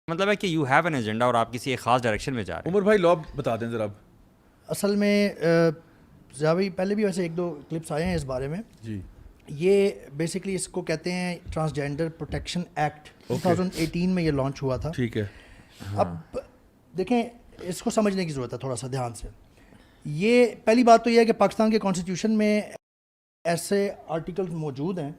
مطلب ہے کہ یو ہیو این ایجنڈا اور آپ کسی ایک خاص ڈائریکشن میں جا رہے ہیں. عمر بھائی لا بتا دیں ذرا. اصل میں ضیاء پہلے بھی ویسے ایک دو کلپس آئے ہیں اس بارے میں. جی یہ بیسکلی اس کو کہتے ہیں ٹرانسجینڈر پروٹیکشن ایکٹ 2018 میں یہ لانچ ہوا تھا. ٹھیک ہے. اب دیکھیں اس کو سمجھنے کی ضرورت ہے تھوڑا سا دھیان سے. یہ پہلی بات تو یہ ہے کہ پاکستان کے کانسٹیٹیوشن میں ایسے آرٹیکلز موجود ہیں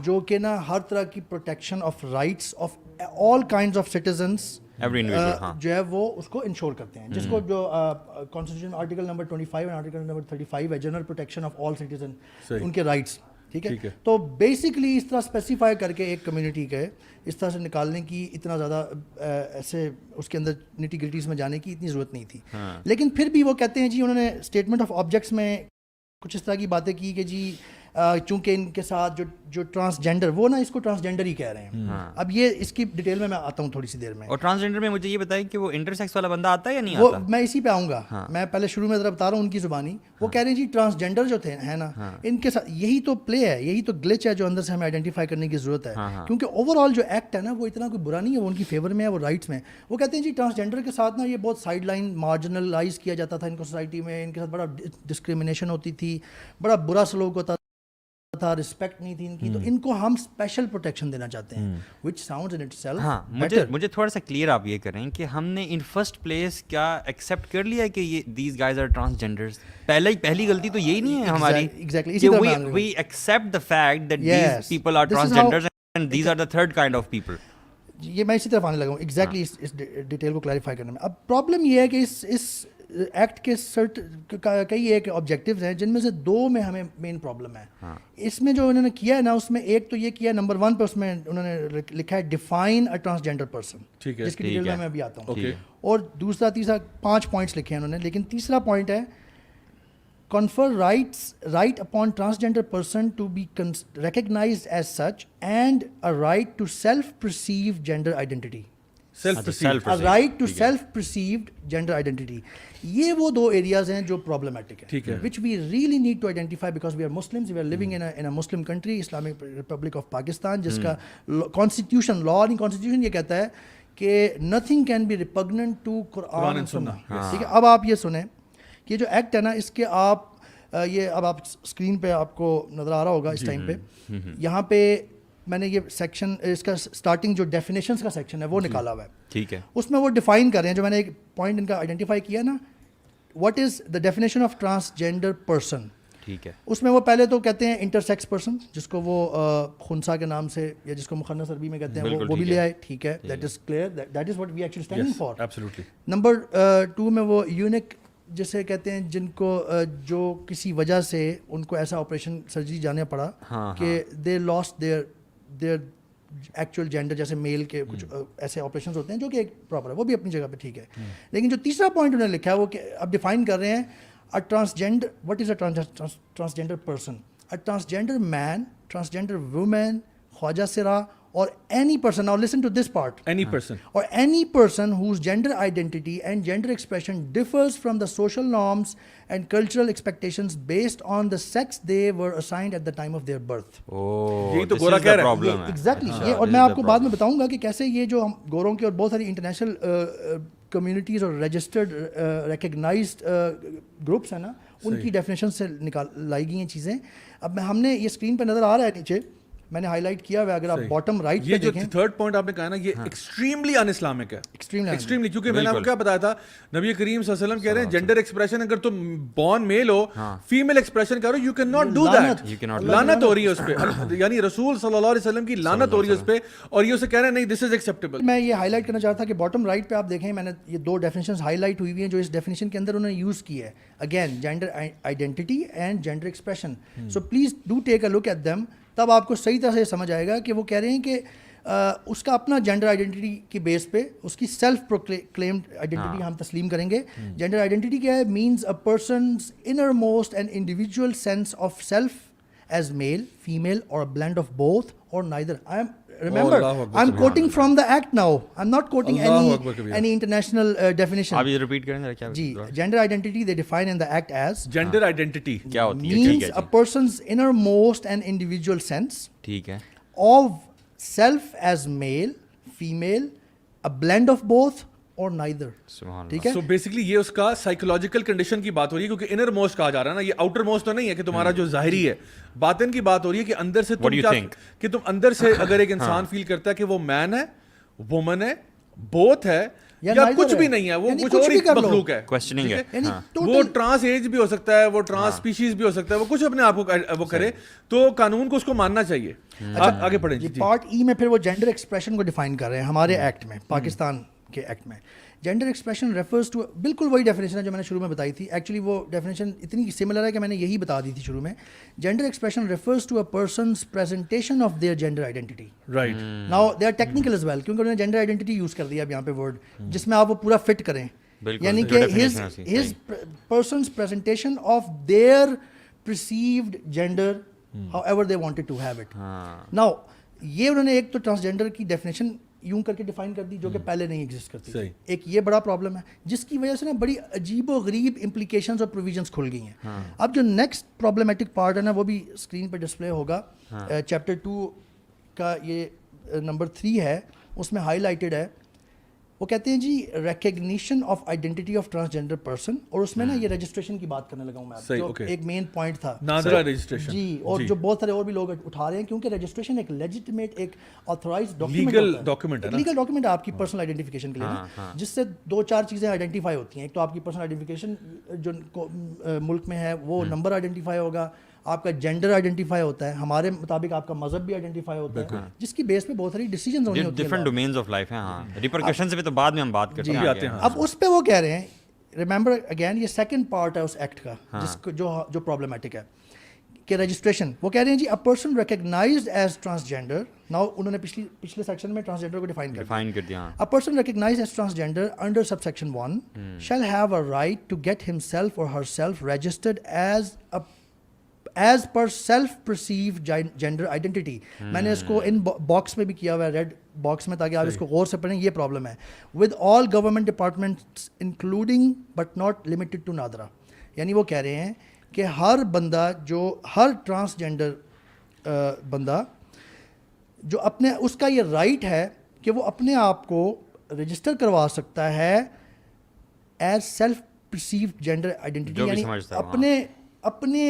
جو کہ نا ہر طرح کی protection of rights of all kinds of citizens جو ہے وہ اس کو انشور کرتے ہیں, جس کو جو کانسٹیٹیوشن آرٹیکل نمبر 25 اور آرٹیکل نمبر 35 ہے, general protection of all citizen, ان کے رائٹس. ٹھیک ہے. تو بیسکلی اس طرح اسپیسیفائی کر کے ایک کمیونٹی کے اس طرح سے نکالنے کی اتنا زیادہ ایسے اس کے اندر نیٹی گریٹیز میں جانے کی اتنی ضرورت نہیں تھی. لیکن پھر بھی وہ کہتے ہیں جی, انہوں نے اسٹیٹمنٹ آف آبجیکٹس میں کچھ اس طرح کی باتیں کی کہ جی چونکہ ان کے ساتھ جو ٹرانسجینڈر, وہ نا اس کو ٹرانسجینڈر ہی کہہ رہے ہیں. اب یہ اس کی ڈیٹیل میں آتا ہوں تھوڑی سی دیر میں. اور ٹرانسجینڈر میں مجھے یہ بتائیں کہ وہ انٹرسیکس والا بندہ آتا ہے یا نہیں آتا؟ وہ میں اسی پہ آؤں گا. میں پہلے شروع میں ذرا بتا رہا ہوں ان کی زبانی. وہ کہہ رہے ہیں جی ٹرانسجینڈر جو تھے ہیں نا, ان کے ساتھ یہی تو پلے ہے, یہی تو گلچ ہے جو اندر سے ہمیں آئیڈینٹیفائی کرنے کی ضرورت ہے. کیونکہ اوور آل جو ایکٹ ہے نا وہ اتنا کوئی برا نہیں ہے, وہ ان کی فیور میں ہے, وہ رائٹس میں. وہ کہتے ہیں جی ٹرانسجینڈر کے ساتھ نا یہ بہت سائڈ لائن مارجنلائز کیا جاتا تھا ان کو سوسائٹی میں, ان کے ساتھ بڑا ڈسکریمنیشن ہوتی تھی, بڑا برا سلوک ہوتا تھا, رسپیکٹ نہیں تھی ان کی. تو ان کو ہم اسپیشل پروٹیکشن دینا چاہتے ہیں, which sounds in itself. ہاں, مجھے تھوڑا سا کلیئر آپ یہ کریں کہ ہم نے ان فرسٹ پلیس کیا ایکسیپٹ کر لیا کہ یہ دیز گائز آر ٹرانسجینڈرز؟ پہلی غلطی تو یہی نہیں ہے ہماری کہ we accept the fact that these people are transgenders and these are the third kind of people. یہ میں اسی طرف آنے لگا ہوں ایگزیکٹلی اس ڈیٹیل کو کلیریفائی کرنے میں. اب پرابلم یہ ہے کہ اس ایکٹ کے کئی ایک آبجیکٹیوز ہیں جن میں سے دو میں ہمیں مین پرابلم ہے. اس میں جو انہوں نے کیا ہے نا, اس میں ایک تو یہ کیا نمبر 1 پہ, اس میں انہوں نے لکھا ہے ڈیفائن اے ٹرانسجینڈر پرسن, جس کی ڈیٹیل میں ابھی آتا ہوں. اور دوسرا تیسرا 5 پوائنٹس لکھے ہیں انہوں نے. لیکن تیسرا پوائنٹ ہے confer right upon transgender person to be recognized as such and a right to self-perceived gender identity. A right to self-perceived gender identity. یہ وہ دو ایریاز ہیں جو پرابلمٹک ہیں, which we really need to identify because we are Muslims, we are living in a Muslim country, Islamic Republic of Pakistan, جس کا constitution, law نہیں, constitution یہ کہتا ہے کہ nothing can be repugnant to Quran and Sunnah. ٹھیک ہے. اب آپ یہ سنیں کہ جو ایکٹ ہے نا, اس کے آپ یہ اب آپ اسکرین پہ آپ کو نظر آ رہا ہوگا اس ٹائم پہ, یہاں پہ میں نے یہ سیکشن, اس کا اسٹارٹنگ جو ڈیفینیشنس کا سیکشن ہے وہ نکالا ہوا ہے. ٹھیک ہے. اس میں وہ ڈیفائن کر رہے ہیں, جو میں نے ایک پوائنٹ ان کا آئیڈینٹیفائی کیا نا, what is the definition of transgender person. ٹھیک ہے. اس میں وہ پہلے تو کہتے ہیں انٹرسیکس پرسن, جس کو وہ خنسا کے نام سے یا جس کو مخنث عربی میں کہتے ہیں وہ بھی لے آئے. ٹھیک ہے, that is clear, that is what we actually standing for. Absolutely. Number 2 میں وہ یونک جسے کہتے ہیں جن کو جو کسی وجہ سے ان کو ایسا آپریشن سرجری جانا پڑا کہ دے لاسٹ دیئر ایکچوئل جینڈر, جیسے میل کے کچھ ایسے آپریشنز ہوتے ہیں جو کہ ایک پراپر ہے, وہ بھی اپنی جگہ پہ ٹھیک ہے. لیکن جو تیسرا پوائنٹ انہوں نے لکھا ہے وہ کہ اب ڈیفائن کر رہے ہیں transgender, what is a transgender person, a transgender man, transgender woman, خواجہ سرا, or any person, now listen to this part, any person, or any person whose gender identity and gender expression differs from the social norms and cultural expectations based on the sex they were assigned at the time of their birth. یہی تو گورا کہہ رہا ہے. Exactly. یہ اور میں آپ کو بعد میں بتاؤں گا کہ کیسے یہ جو ہم گوروں کی اور بہت ساری انٹرنیشنل کمیونٹیز اور رجسٹرڈ ریکگنائزڈ گروپس ہیں نا, ان کی ڈیفینیشن سے لائی گئی ہیں چیزیں. اب ہم نے یہ اسکرین پہ نظر آ رہا ہے نیچے, میں نے ہائی لائٹ کیا ہوا ہے, اگر آپ باٹم رائٹ یہ جو تھرڈ پوائنٹ آپ نے کہا نا, یہ ایکسٹریملی ان اسلامک ہے. ایکسٹریملی, کیونکہ میں نے آپ کو کیا بتایا تھا, نبی کریم صلی اللہ علیہ وسلم کہہ رہے ہیں جینڈر ایکسپریشن اگر تم بورن میل ہو, فیمیل ایکسپریشن کرو, you can not do that. لعنت ہو رہی ہے اس پہ, یعنی رسول صلی اللہ علیہ وسلم کی لعنت ہو رہی ہے اس پہ, اور یہ اسے کہہ رہے ہیں نہیں دس از ایکسیپٹیبل. میں یہ ہائی لائٹ کرنا چاہتا تھا کہ باٹم رائٹ پہ آپ دیکھیں, میں نے یہ 2 ڈیفینیشنز ہائی لائٹ ہوئی ہوئی ہیں جو اس ڈیفینیشن کے اندر انہوں نے یوز کی ہے. Again gender identity and gender expression, so please do take a look at them, تب آپ کو صحیح طرح سے سمجھ آئے گا کہ وہ کہہ رہے ہیں کہ اس کا اپنا جینڈر آئیڈینٹی کی بیس پہ اس کی سیلف پروکلیمڈ آئیڈینٹی ہم تسلیم کریں گے. جینڈر آئیڈینٹی کیا ہے, means a person's innermost and individual sense of self as male, female اور بلینڈ آف بوتھ اور neither. Remember, I'm quoting from the act now. I'm not quoting any international definition. آپ یہ repeat کریں ذرا. کیا جی, gender identity they define in the act as gender identity کیا ہوتی ہے, means a person's innermost and individual sense ٹھیک ہے, of self as male, female, a blend of both or neither. ٹھیک ہے. سو بیسکلی یہ اس کا سائیکولوجیکل کنڈیشن کی بات ہو رہی ہے, کیونکہ انر موسٹ کہا جا رہا ہے نا, یہ آؤٹر موسٹ تو نہیں ہے کہ تمہارا جو ظاہری ہے, باطن کی بات ہو رہی ہے کہ اندر سے تم کیا, کہ تم اندر سے اگر ایک انسان فیل کرتا ہے کہ وہ مین ہے, وومن ہے, بوتھ ہے, یا کچھ بھی نہیں ہے, وہ کچھ اور ہی مخلوق ہے, کوسچننگ ہے, وہ ٹرانس ایج بھی ہو سکتا ہے, وہ ٹرانس اسپیشیز بھی ہو سکتا ہے, وہ کچھ اپنے آپ کو وہ کرے, تو قانون کو اس کو ماننا چاہیے. آگے پڑھیں جی. پارٹ ای میں پھر وہ جینڈر ایکسپریشن کو ڈیفائن کر رہے ہیں ہمارے ایکٹ میں, پاکستان کے ایکٹ میں. جینڈر ایکسپریشن ریفرز ٹو, بالکل وہی ڈیفینیشن ہے جو میں نے شروع میں بتائی تھی. ایکچولی وہ ڈیفینیشن اتنی سملر ہے کہ میں نے یہی بتا دی تھی شروع میں. Gender expression refers to a person's presentation of their gender identity. Right. Now they are technical as well, کیونکہ انہوں نے جینڈر آئیڈینٹی یوز کر دیا اب یہاں پہ ورڈ, جس میں آپ وہ پورا فٹ کریں, یعنی کہ his person's presentation of their perceived gender however they wanted to have it. Now یہ انہوں نے ایک تو ٹرانسجینڈر کی ڈیفینیشن یوں کر کے ڈیفائن کر دی جو کہ پہلے نہیں ایگزسٹ کرتی. ایک یہ بڑا پرابلم ہے جس کی وجہ سے نا بڑی عجیب و غریب امپلیکیشنز اور پروویژنز کھل گئی ہیں. اب جو نیکسٹ پرابلمٹک پارٹ ہے نا, وہ بھی اسکرین پہ ڈسپلے ہوگا, چیپٹر 2 کا یہ نمبر 3 ہے, اس میں ہائی لائٹڈ ہے. وہ کہتے ہیں جی recognition of identity of transgender person, اور اس میں نا یہ رجسٹریشن کی بات کرنے لگا ہوں میں, جو ایک مین پوائنٹ تھا نادرا رجسٹریشن جی, اور جو بہت سارے اور بھی لوگ اٹھا رہے ہیں, کیونکہ رجسٹریشن ایک لیجٹمیٹ, ایک آتھورائزڈ لیگل ڈاکیومنٹ ہے آپ کی پرسنل آئیڈینٹیفیکیشن کے لیے, جس سے 2-4 چیزیں آئیڈینٹیفائی ہوتی ہیں. ایک تو آپ کی پرسنل آئیڈینٹیفیکیشن جو ملک میں ہے وہ نمبر آئیڈینٹیفائی ہوگا, آپ کا جینڈر آئیڈینٹیفائی ہوتا ہے, ہمارے مطابق آپ کا مذہب بھی آئیڈینٹیفائی ہوتا ہے, جس کی بیس پہ بہت ساری ڈیسیژنز ہونی ہوتی ہیں, ڈفرنٹ ڈومینز آف لائف ہیں. ہاں, ریپرکشنز پہ تو بعد میں ہم بات کرتے ہیں. اب اس پہ وہ کہہ رہے ہیں, ریممبر اگین یہ سیکنڈ پارٹ ہے اس ایکٹ کا, جس کو جو پرابلمٹک ہے کہ رجسٹریشن. وہ کہہ رہے ہیں جی a person recognized as transgender. Now انہوں نے پچھلے سیکشن میں ٹرانسجینڈر کو ڈیفائن کر دیا. A person recognized as transgender under sub section 1 shall have a right to get himself or herself registered as per self perceived gender identity. میں نے اس کو ان باکس میں بھی کیا ہوا ہے, ریڈ باکس میں, تاکہ آپ اس کو غور سے پڑھیں. یہ پرابلم ہے with all government departments including but not limited to NADRA. یعنی وہ کہہ رہے ہیں کہ ہر بندہ, جو ہر ٹرانسجینڈر بندہ جو اپنے, اس کا یہ رائٹ ہے کہ وہ اپنے آپ کو رجسٹر کروا سکتا ہے as self perceived gender identity, یعنی اپنے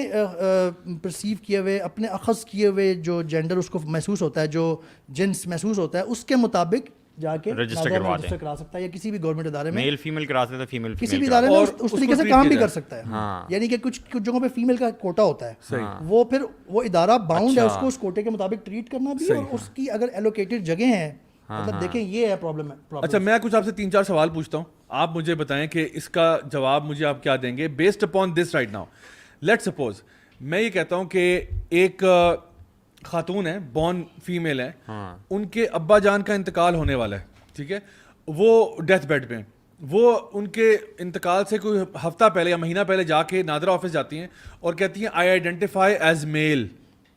پرسیو کیے ہوئے, اپنے اخذ کیے ہوئے جو جینڈر اس کو محسوس ہوتا ہے, جو جنس محسوس ہوتا ہے, اس کے مطابق جا کے رجسٹر کرا سکتا ہے, یا کسی بھی گورنمنٹ ادارے میں, میل فیمیل کرا سکتا ہے, فیمیل کسی بھی ادارے میں اس طریقے سے کام بھی کر سکتا ہے. یعنی کہ کچھ جگہوں پہ فیمیل کا کوٹا ہوتا ہے, وہ پھر وہ ادارہ باؤنڈ ہے اس کو اس کوٹے کے مطابق ٹریٹ کرنا بھی, اور اس کی اگر ایلوکیٹڈ جگہ ہیں, مطلب دیکھیں یہ ہے پرابلم. اچھا, میں کچھ آپ سے 3-4 سوال پوچھتا ہوں, آپ مجھے بتائیں کہ اس کا جواب مجھے آپ کیا دیں گے based upon this right now. Let suppose میں یہ کہتا ہوں کہ ایک خاتون ہے, بورن فیمیل ہے, ان کے ابا جان کا انتقال ہونے والا ہے, ٹھیک ہے, وہ ڈیتھ بیڈ پہ, وہ ان کے انتقال سے کوئی ہفتہ پہلے یا مہینہ پہلے جا کے نادرا آفس جاتی ہیں اور کہتی ہیں آئی آئیڈینٹیفائی ایز میل,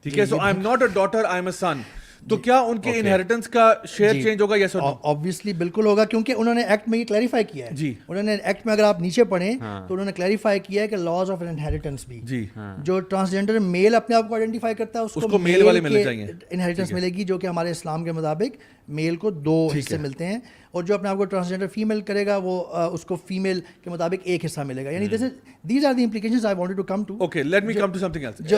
ٹھیک ہے, so I am not a daughter, I am a son. تو کیا ان کے انہیریٹنس کا شیئر چینج ہوگا؟ یس اور نو؟ obviously بالکل ہوگا, کیونکہ انہوں نے ایکٹ میں یہ کلیریفائی کیا ہے. انہوں نے ایکٹ میں اگر آپ نیچے پڑھیں تو انہوں نے کلیریفائی کیا ہے کہ لاز آف انہیریٹنس بھی, جو ٹرانسجینڈر میل اپنے آپ کو آئیڈینٹیفائی کرتا ہے اس کو میل والے ملنے چاہیے, انہیریٹنس ملے گی, جو کہ ہمارے اسلام کے مطابق میل کو 2 حصے ملتے ہیں, اور جو اپنے آپ کو ٹرانسجینڈر فیمیل کرے گا وہ اس کو فیمیل کے مطابق 1 حصہ ملے گا. یعنی these are the implications I wanted to come to. Okay, let me come to something else.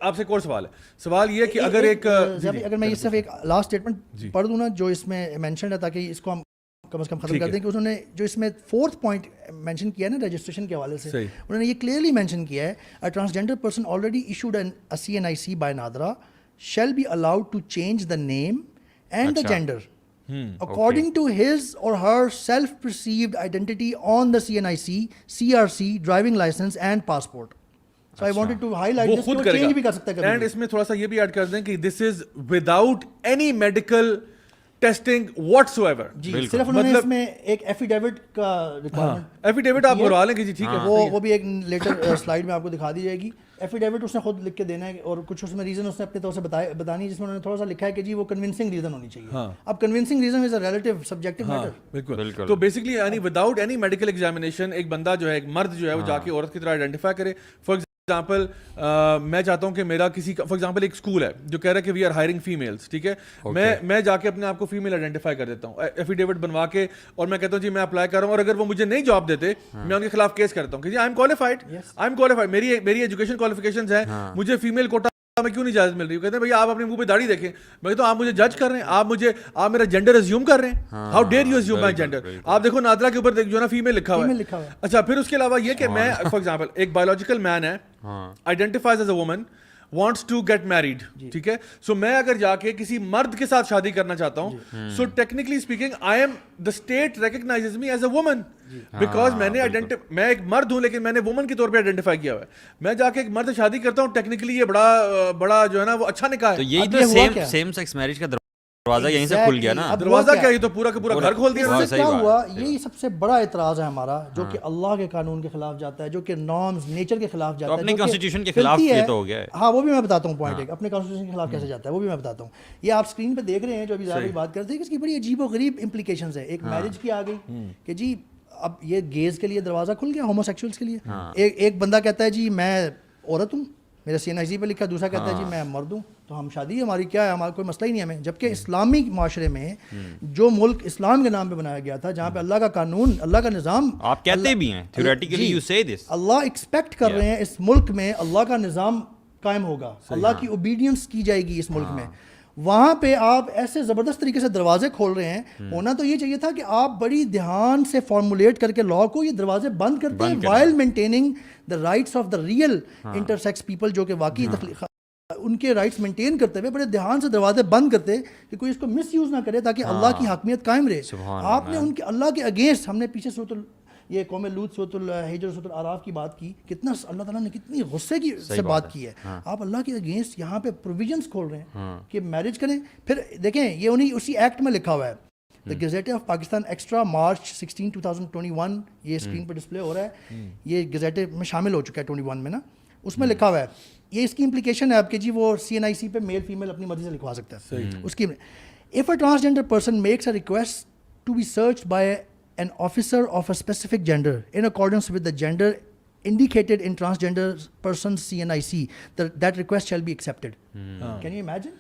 آپ سے ایک اور سوال ہے. سوال یہ کہ اگر اگر میں یہ صرف ایک لاسٹ اسٹیٹمنٹ پڑھ دوں نا جو اس میں مینشن ہے, تاکہ اس کو ہم کم از کم ختم کر دیں, کہ انہوں نے جو اس میں 4th پوائنٹ مینشن کیا ہے نا رجسٹریشن کے حوالے سے, انہوں نے یہ کلیئرلی مینشن کیا ہے a transgender person already issued a CNIC by NADRA shall be allowed to change the name and the gender according to his or her self-perceived identity on the CNIC, CRC, driving license and passport. So I wanted to highlight this, کہ change بھی کر سکتا ہے. And اس میں تھوڑا سا یہ بھی ایڈ کر دیں کہ this is without any medical testing whatsoever. جی, صرف انہوں نے اس میں ایک ایفیڈیوٹ کا ریکوائرمنٹ, ایفیڈیوٹ آپ کروا لیں گے جی, ٹھیک ہے, وہ بھی ایک لیٹر سلائڈ میں آپ کو دکھا دی جائے گی. ایفیڈیوٹ اس نے خود لکھ کے دینا ہے, اور کچھ اس میں ریزن اس نے اپنے طور سے بتانی ہے, جس میں انہوں نے تھوڑا سا لکھا ہے کہ جی وہ کنونسنگ ریزن ہونی چاہیے. اب convincing reason is a relative subjective matter. بالکل. تو بیسکلی یعنی وداؤٹ اینی میڈیکل ایگزامینیشن ایک بندہ جو ہے, ایک مرد جو ہے, وہ جا کے عورت کی طرح آئیڈینٹیفائی کرے. فار ایگزامپل میں چاہتا ہوں کہ میرا کسی فار ایگزامپل ایک اسکول ہے جو کہہ رہا ہے کہ وی آر ہائرنگ فیمیلس, ٹھیک ہے, میں جا کے اپنے آپ کو فیمیل آئیڈینٹیفائی کر دیتا ہوں ایفیڈیوٹ بنوا کے, اور میں کہتا ہوں جی میں اپلائی کر رہا ہوں, اور اگر وہ مجھے نہیں جاب دیتے میں ان کے خلاف کیس کرتا ہوں کہ جی آئی ایم کوالیفائڈ, میری ایجوکیشن کوالیفیکیشنز ہیں, مجھے فیمیل کوٹا میں کیوں نہیں اجازت مل رہی. کہتے ہیں بھائی آپ اپنے منہ پہ داڑھی دیکھیں. میں کہتا ہوں آپ مجھے جج کر رہے ہیں, آپ میرا جینڈر ازیوم کر رہے ہیں. How dare you assume my gender. آپ دیکھو نادرا کے اوپر جو ہے نا فیمیل لکھا ہوا ہے. اچھا پھر اس کے علاوہ یہ کہ میں فار ایگزامپل ایک بایولوجیکل مین ہے, identifies as a women, wants to get married, ٹھیک ہے, سو میں اگر جا کے کسی مرد کے ساتھ شادی کرنا چاہتا ہوں, so technically speaking I am the state recognizes me as a woman, because میں ایک مرد ہوں لیکن میں نے وومن کے طور پہ آئیڈینٹیفائی کیا ہوا ہے. میں جا کے ایک مرد شادی کرتا ہوں, ٹیکنیکلی یہ بڑا جو ہے نا وہ اچھا نکاح ہے. تو یہی تو سیم سیکس میرج کا دروازہ یہیں سے کھل گیا نا. دروازہ کیا, یہ تو پورا کا پورا گھر کھول دیا. کیا ہوا, یہی سب سے بڑا اعتراض ہے ہمارا, جو کہ اللہ کے قانون کے خلاف جاتا ہے, جو کہ نارمز نیچر کے خلاف جاتا ہے, اپنے کانسٹیٹیوشن کے خلاف یہ تو ہو گیا ہے. ہاں وہ بھی میں بتاتا ہوں پوائنٹ ایک, اپنے کانسٹیٹیوشن کے خلاف کیسے جاتا ہے وہ بھی میں بتاتا ہوں. یہ آپ اسکرین پہ دیکھ رہے ہیں جو ابھی زیادہ بات کرتے ہیں کہ اس کی بڑی عجیب و غریب امپلیکیشنز ہے. ایک میرج کی آ گئی کہ جی اب یہ گیز کے لیے دروازہ کھل گیا, ہومو سیکشولس کے لیے. ایک بندہ کہتا ہے جی میں عورت ہوں, میرا CNIC پہ لکھا, دوسرا کہتا ہے جی میں مرد ہوں, تو ہم شادی ہماری کیا ہے, ہمارا کوئی مسئلہ ہی نہیں ہے ہمیں. جبکہ اسلامی معاشرے میں جو ملک اسلام کے نام پہ بنایا گیا تھا, جہاں پہ اللہ کا قانون, اللہ کا نظام, آپ کہتے بھی ہیں تھیوریٹیکلی یو سے دس, اللہ ایکسپیکٹ کر رہے ہیں اس ملک میں اللہ کا نظام قائم ہوگا, اللہ کی اوبیڈینس کی جائے گی اس ملک میں. وہاں پہ آپ ایسے زبردست طریقے سے دروازے کھول رہے ہیں. ہونا تو یہ چاہیے تھا کہ آپ بڑی دھیان سے فارمولیٹ کر کے لا کو یہ دروازے بند کرتے ہیں, while maintaining the rights of the real intersex people, جو کہ واقعی ان کے رائٹس مینٹین کرتے ہوئے بڑے دھیان سے دروازے بند کرتے کہ کوئی اس کو مس یوز نہ کرے, تاکہ اللہ کی حاکمیت قائم رہے. آپ نے ان کے اللہ کے اگینسٹ, ہم نے پیچھے یہ قوم لوط سورۃ الحجر سورۃ الاعراف کی بات کی, کتنا اللہ تعالیٰ نے کتنی غصے کی سے بات کی ہے. آپ اللہ کے اگینسٹ یہاں پہ پروویژنس کھول رہے ہیں کہ میرج کریں. پھر دیکھیں یہ انہیں اسی ایکٹ میں لکھا ہوا ہے, دا گزیٹ آف پاکستان ایکسٹرا مارچ 16 2021, یہ اسکرین پہ ڈسپلے ہو رہا ہے, یہ گزیٹ میں شامل ہو چکا ہے 21 میں نا. اس میں لکھا ہوا ہے, یہ اس کی امپلیکیشن ہے آپ کہ جی وہ CNIC پہ میل فیمیل اپنی مرضی سے لکھوا سکتا ہے. اس کی if a transgender person makes a request to be searched by an officer of a specific gender in accordance with the gender indicated in transgender person's CNIC, that request shall be accepted. Can you imagine?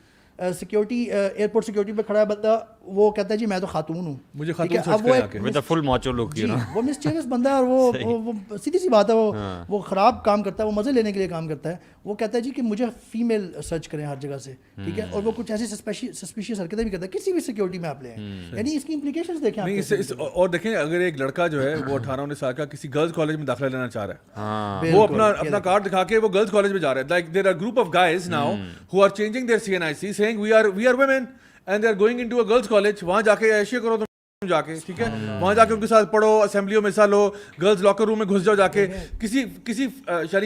Security airport security پہ کھڑا ہے بندہ, وہ کہتا ہے جی میں تو خاتون ہوں, مجھے خاتون سرچ کرا کے ود فل ماچو لک, جی وہ مسچیویس بندہ ہے, اور وہ سیدھی سی بات ہے, وہ خراب کام کرتا ہے, وہ مزے لینے کے لیے کام کرتا ہے. وہ کہتا ہے جی کہ مجھے فیمیل سرچ کریں ہر جگہ سے, ٹھیک ہے, اور وہ کچھ ایسی سسپیشیس حرکتیں بھی کرتا ہے کسی بھی سیکورٹی میں آپ لیں. یعنی اس کی امپلیکیشنز دیکھیں آپ. اور دیکھیں اگر ایک لڑکا جو ہے وہ 18-19 سال کا کسی گرلز کالج میں داخلہ لینا چاہ رہا ہے, وہ اپنا کارڈ دکھا کے وہ گرلز کالج میں جا رہا ہے. Like there are group of guys now who are changing their CNIC saying we are women and they are going into a girls college. وہاں جا کے ایشیا کرو جا کے, ٹھیک ہے, وہاں جا کے ان کے ساتھ پڑھو, اسمبلیوں میں حصہ لو, گرلز لاکر روم میں گھس جاؤ, جا کے کسی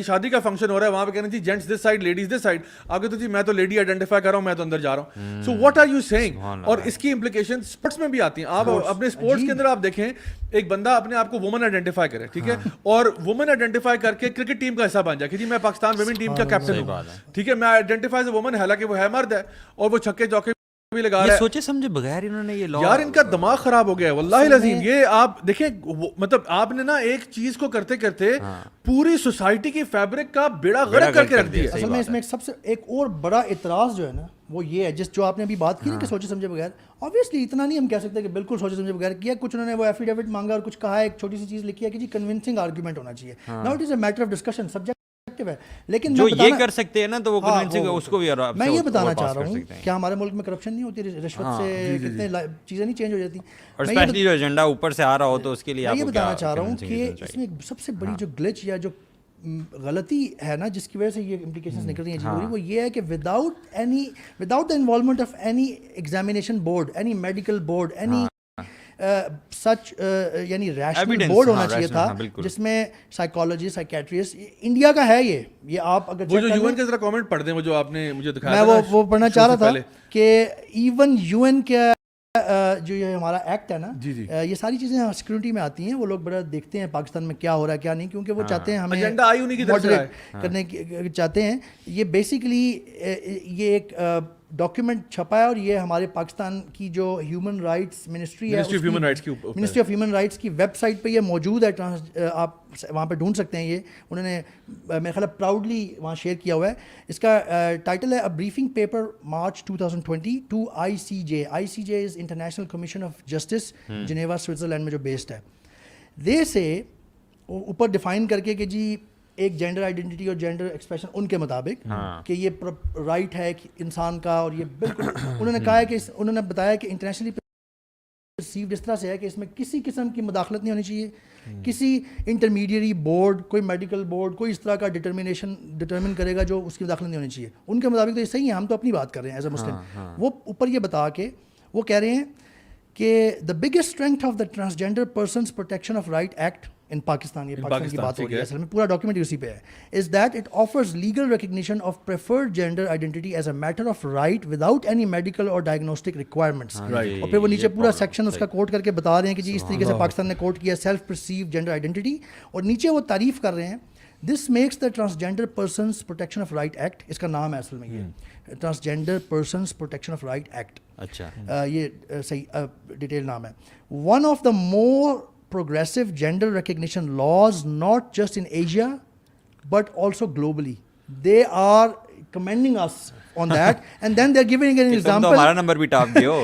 شادی کا فنکشن ہو رہا ہے, وہاں پہ کہنا جی gents this side ladies this side, آگے تو جی میں تو لیڈی آئیڈینٹیفائی کر رہا ہوں, میں تو اندر جا رہا ہوں. So what are you saying. اور اس کی امپلیکیشن اسپورٹس میں بھی آتی ہیں. آپ اپنے اسپورٹس کے اندر آپ دیکھیں, ایک بندہ اپنے آپ کو وومن آئیڈینٹیفائی کرے, ٹھیک ہے, اور وومن آئیڈینٹیفائی کر کے کرکٹ ٹیم کا حصہ بن جائے کہ جی میں پاکستان ویمن ٹیم کا کیپٹن ہوں, ٹھیک ہے, میں آئیڈینٹیفائی ایز اے وومن, حالانکہ وہ ہے مرد ہے, اور وہ چھکے چوکے بھی لگا رہا ہے. سوچے سمجھے بغیر انہوں نے یہ لا, یار ان کا دماغ خراب ہو گیا ہے واللہ العظیم. یہ آپ دیکھیں, مطلب آپ نے نا ایک چیز کو کرتے کرتے پوری سوسائٹی کی فیبرک کا بیڑا غرق کر کے رکھ دیا. اصل میں اس میں سب سے ایک اور بڑا اعتراض جو ہے نا وہ یہ ہے, جو آپ نے ابھی بات کی نا کہ سوچے سمجھے بغیر, آبویسلی اتنا نہیں ہم کہہ سکتے کہ بالکل سوچے سمجھے بغیر کیا. کچھ انہوں نے وہ ایفیڈیوٹ مانگا اور کچھ کہا, ایک چھوٹی سی چیز لکھی ہے کہ جی کنونسنگ آرگومنٹ ہونا چاہیے. Now it is a matter of discussion, subject ہے, لیکن جو یہ کر سکتے ہیں نا تو وہ کنونسنگ اس کو بھی. میں یہ بتانا چاہ رہا ہوں کیا ہمارے ملک میں کرپشن نہیں ہوتی, رشوت سے کتنے چیزیں نہیں چینج ہو جاتی, اور اسپیشلی جو ایجنڈا اوپر سے آ رہا ہو تو اس کے لیے میں یہ بتانا چاہ رہا ہوں کہ اس میں سب سے بڑی جو گلچ یا جو غلطی ہے نا جس کی وجہ سے یہ امپلیکیشنز نکل رہی ہیں وہ یہ ہے کہ without the involvement of any examination board, any medical board, any such, یعنی ریشنل بورڈ ہونا چاہیے تھا جس میں سائیکالوجی, سائیکیٹرسٹ, انڈیا کا ہے یہ آپ اگر وہ جو UN کے ذرا کامنٹ پڑھ دیں, وہ جو آپ نے مجھے دکھایا, میں وہ پڑھنا چاہ رہا تھا کہ ایون UN کا جو یہ ہمارا ایکٹ ہے نا, یہ ساری چیزیں سیکورٹی میں آتی ہیں. وہ لوگ بڑا دیکھتے ہیں پاکستان میں کیا ہو رہا ہے کیا نہیں, کیونکہ وہ چاہتے ہیں ہمیں ماڈریٹ کرنے چاہتے ہیں. یہ بیسیکلی یہ ایک ڈاکیومنٹ چھپا ہے اور یہ ہمارے پاکستان کی جو ہیومن رائٹس منسٹری ہے منسٹری آف ہیومن رائٹس کی ویب سائٹ پہ یہ موجود ہے. آپ وہاں پہ ڈھونڈ سکتے ہیں. یہ انہوں نے میرے خیال پراؤڈلی وہاں شیئر کیا ہوا ہے. اس کا ٹائٹل ہے a briefing paper March 2020 to ICJ. ICJ is international commission of justice, Geneva Switzerland میں جو بیسڈ ہے. دے سے اوپر ڈیفائن کر کے کہ جی ایک جینڈر آئیڈینٹی اور جینڈر ایکسپریشن ان کے مطابق کہ یہ رائٹ ہے انسان کا, اور یہ بالکل انہوں نے کہا ہے کہ انہوں نے بتایا کہ انٹرنیشنلی پرسیوڈ اس طرح سے ہے کہ اس میں کسی قسم کی مداخلت نہیں ہونی چاہیے. کسی انٹرمیڈیری بورڈ, کوئی میڈیکل بورڈ, کوئی اس طرح کا ڈٹرمن کرے گا جو اس کی مداخلت نہیں ہونی چاہیے. ان کے مطابق تو یہ صحیح ہے, ہم تو اپنی بات کر رہے ہیں ایز اے مسلم. وہ اوپر یہ بتا کے وہ کہہ رہے ہیں کہ the biggest strength of the transgender persons protection of right act in Pakistan, یہ پاکستان کی بات ہو رہی ہے اصل میں, پورا ڈاکیومنٹ اسی پہ ہے, is that it offers legal recognition of preferred gender identity as a matter of right without any medical اور ڈائگنوسٹک ریکوائرمنٹس. اور پھر وہ نیچے پورا سیکشن اس کا کوٹ کر کے بتا رہے ہیں کہ جی اس طریقے سے پاکستان نے کوٹ کیا سیلف پرسیو جینڈر آئیڈینٹی, اور نیچے وہ تعریف کر رہے ہیں this makes the transgender persons protection of right act, اس کا نام ہے اصل میں یہ transgender persons protection of right act. اچھا یہ صحیح ڈیٹیل نام ہے. One of the more progressive gender recognition laws not just in Asia but also globally. They are commending us on that and then they're giving an example. تو ہمارا number بھی top دیو.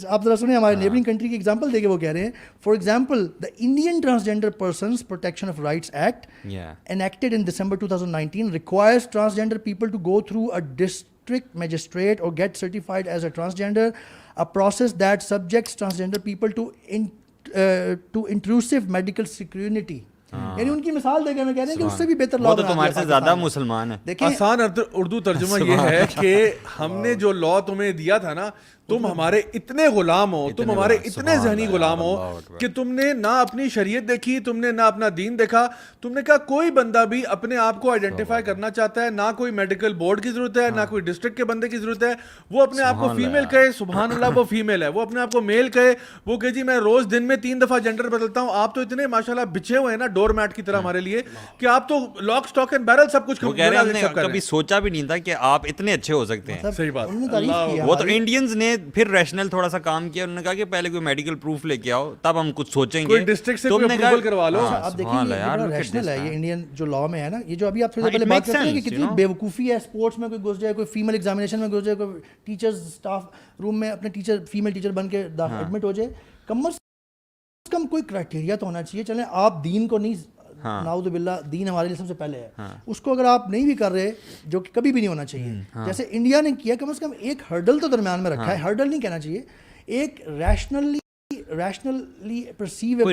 آپ ذرا سنیں ہمارے نیبرنگ کنٹری کی example دے کے وہ کہہ رہے ہیں for example the Indian Transgender Persons Protection of Rights Act enacted in December 2019 requires transgender people to go through a district magistrate or get certified as a transgender, a process that subjects transgender people to intrusive medical scrutiny. یعنی ان کی مثال دے کے میں کہہ رہے ہیں کہ اس سے بھی بہتر لا. وہ تو تمہارے سے زیادہ مسلمان ہے. آسان اردو ترجمہ یہ ہے کہ ہم نے جو لا تمہیں دیا تھا نا, تم ہمارے اتنے غلام ہو, تم ہمارے اتنے ذہنی غلام ہو کہ تم نے نہ اپنی شریعت دیکھی, تم نے نہ اپنا دین دیکھا. تم نے کہا کوئی بندہ بھی اپنے آپ کو آئیڈینٹیفائی کرنا چاہتا ہے, نہ کوئی میڈیکل بورڈ کی ضرورت ہے, نہ کوئی ڈسٹرکٹ کے بندے کی ضرورت ہے. وہ اپنے آپ کو فیمیل کہے, سبحان اللہ وہ فیمیل ہے. وہ اپنے آپ کو میل کہے, وہ کہ جی میں روز دن میں 3 دفعہ جینڈر بدلتا ہوں. آپ تو اتنے ماشاءاللہ بچھے ہوئے ہیں نا ڈور میٹ کی طرح ہمارے لیے کہ آپ تو لاک اسٹاک اینڈ بیرل سب کچھ کبھی سوچا بھی نہیں تھا کہ آپ اتنے اچھے ہو سکتے ہیں. صحیح بات. وہ تو انڈینز نے پھر ریشنل تھوڑا سا کام کیا, انہوں نے کہا کہ پہلے کوئی میڈیکل پروف لے کے آؤ تب ہم کچھ سوچیں گے. تم نے اپروول کروا لو. اب دیکھیں یہ ریشنل ہے, یہ انڈین جو لا میں ہے نا, یہ جو ابھی آپ تھوڑی دیر پہلے بات کرتے ہیں کہ کتنی بیوقوفی ہے. اسپورٹس میں کوئی گھس جائے, کوئی فیمیل ایگزامینیشن میں گھس جائے, کوئی ٹیچرز اسٹاف روم میں اپنے ٹیچر فیمیل ٹیچر بن کے ایڈمٹ ہو جائے, کم از کم کوئی کرائٹیریا تو ہونا چاہیے. چلیں آپ دین کو نہیں, نعوذ باللہ دین ہمارے لیے سب سے پہلے ہے, اس کو اگر آپ نہیں بھی کر رہے, جو کہ کبھی بھی نہیں ہونا چاہیے, جیسے انڈیا نے کیا, کم از کم ایک ہرڈل تو درمیان میں رکھا ہے. ہرڈل نہیں کہنا چاہیے, ایک ریشنلی پرسیویبل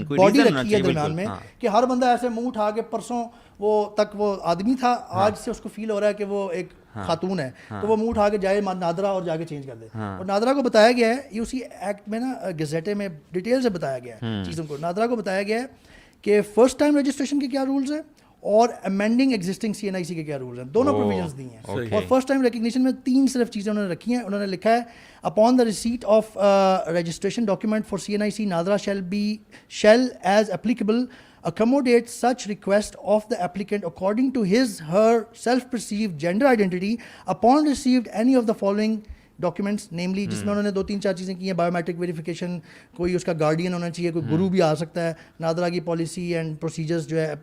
باڈی رکھی ہے درمیان میں کہ ہر بندہ ایسے منہ اٹھا کے پرسوں وہ تک وہ آدمی تھا, آج سے اس کو فیل ہو رہا ہے کہ وہ ایک خاتون ہے, تو وہ منہ اٹھا کے جائے نادرا اور جا کے چینج کر دے. اور نادرا کو بتایا گیا ہے, یہ اسی ایکٹ میں نا گزیٹے میں ڈیٹیل سے بتایا گیا ہے چیزوں کو. نادرا کو بتایا گیا ہے کہ فرسٹ ٹائم رجسٹریشن کے کیا رولز ہیں اور امینڈنگ ایگزسٹنگ CNIC کے کیا رولز ہیں. دونوں پروویژنس دی ہیں. اور فرسٹ ٹائم ریکگنیشن میں 3 صرف چیزیں انہوں نے رکھی ہیں. انہوں نے لکھا ہے upon the receipt of registration document for CNIC NADRA shall as applicable accommodate such request of the applicant according to his/her self-perceived gender identity upon received any of the following documents, namely جس میں انہوں نے 2-3-4 چیزیں کی ہیں. Biometric verification, کوئی اس کا guardian ہونا چاہیے, کوئی گرو بھی آ سکتا ہے, نادرا کی پالیسی اینڈ پروسیجرز جو ہے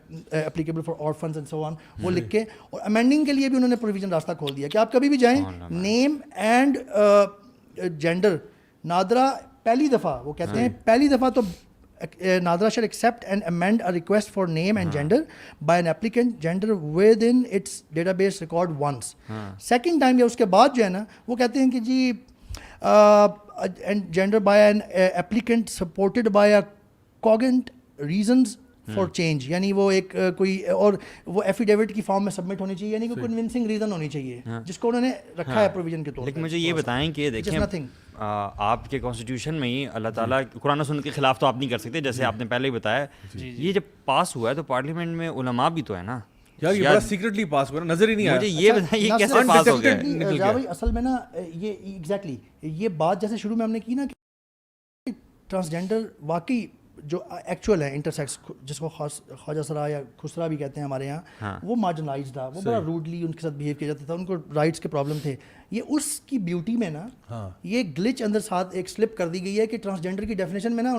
applicable for orphans and so on, وہ لکھ کے. اور امینڈنگ کے لیے بھی انہوں نے پروویژن راستہ کھول دیا کہ آپ کبھی بھی جائیں, نیم اینڈ جینڈر. نادرا پہلی دفعہ, وہ کہتے ہیں پہلی دفعہ تو Nadra shall accept and amend a request for name and gender by an applicant gender within its database record once. Second time یا اس کے بعد جو ہے نا, وہ کہتے ہیں کہ جی gender by an applicant supported by a cogent reasons for change, یعنی وہ ایک کوئی اور وہ ایفیڈیوٹ کی فارم میں سبمٹ ہونی چاہیے, یعنی کوئی کنونسنگ ریزن ہونی چاہیے جس کو انہوں نے رکھا ہے پروویژن کے طور پر. لیکن مجھے یہ بتائیں کہ دیکھیں آپ کے کانسٹیٹیوشن میں ہی اللہ تعالیٰ قرآن و سنت کے خلاف تو آپ نہیں کر سکتے, جیسے آپ نے پہلے ہی بتایا. یہ جب پاس ہوا ہے تو پارلیمنٹ میں علماء بھی تو ہے نا یار, یہ بڑا سیکرٹلی پاس ہوا, نظر ہی نہیں آیا. مجھے یہ بتائیں یہ کیسے پاس ہو گیا؟ اصل میں نا یہ ایگزیکٹلی یہ بات جیسے شروع میں ہم نے کی نا کہ ٹرانسجینڈر واقعی جو ایکچوئل ہے انٹرسیکس جس کو خواجہ سرا یا خسرا بھی کہتے ہیں ہمارے یہاں, وہ مارجنائز تھا, وہ بڑا روڈلی ان کے ساتھ بیہیو کیا جاتا تھا, ان کو رائٹس کے پرابلم تھے. یہ اس کی بیوٹی میں نا یہ گلچ اندر ساتھ ایک سلپ کر دی گئی ہے کہ ٹرانسجینڈر کی ڈیفینیشن میں نا